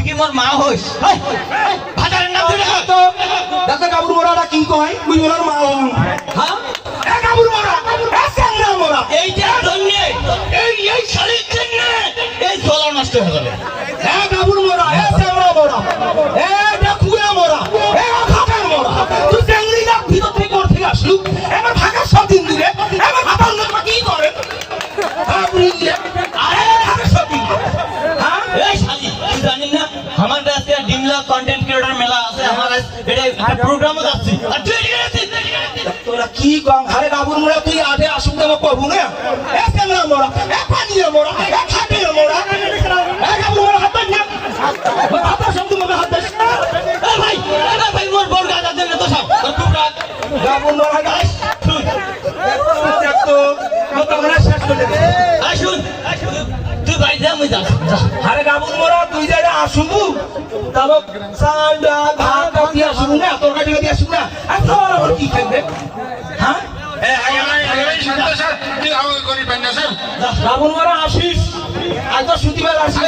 কি মোর মা হইস ভাতারের নাম ধরে তো দাদা কাবুর মোরাটা কি কয় তুই বলার মা হন হ্যাঁ এ কাবুর মোরা এ স্যাংরা মোরা এইটার জন্য এই শাড়ির জন্য এই চলা নষ্ট হয়ে গেল এ কাবুর মোরা এ স্যাংরা মোরা এ ডাকুয়া মোরা এ খাটার মোরা তুই স্যাংরিটা ভিতর থেকে ওর থেকে আসলু এবার ভাগা সব দিন দিলে এবার ভাতার লোক কি করে আপনি আরে ভাগা সব দিন হ্যাঁ এই শালি তুই জানিস না আমার কাছে ডিমলা কন্টেন্ট ক্রিয়েটর মেলা আছে আমার এটা একটা প্রোগ্রামও যাচ্ছে আর তুই এদিকে আছিস তোরা কি কম আরে কাবুর মোরা তুই আগে আসুক দেবো কবু না এ স্যাংরা মোরা এ পানিয়া মোরা এ খাটিয়া মোরা এ কাবুর মোরা হাত না ভাতার সব তুমি হাত দাস এ ভাই মোর বড় গাদা দেন তো সব তোর টুকরা কাবুর মোরা গাইস দেখতো কত ঘরে শেষ করে দে আসুন তুই ভাই যা মুই যা আরে কাবুর মোরা তুই যাইরা আসুবু তারপর সান্ডা ভাত দিয়া আসুবু না তরকারি দিয়া আসুবু না আর খাওয়ার আবার কি খাইবে হ্যাঁ শান্ত স্যার তুই আওয়াজ করি পাই না স্যার কাবুর মোরা আসিস আজ তো সুতিবার আসিস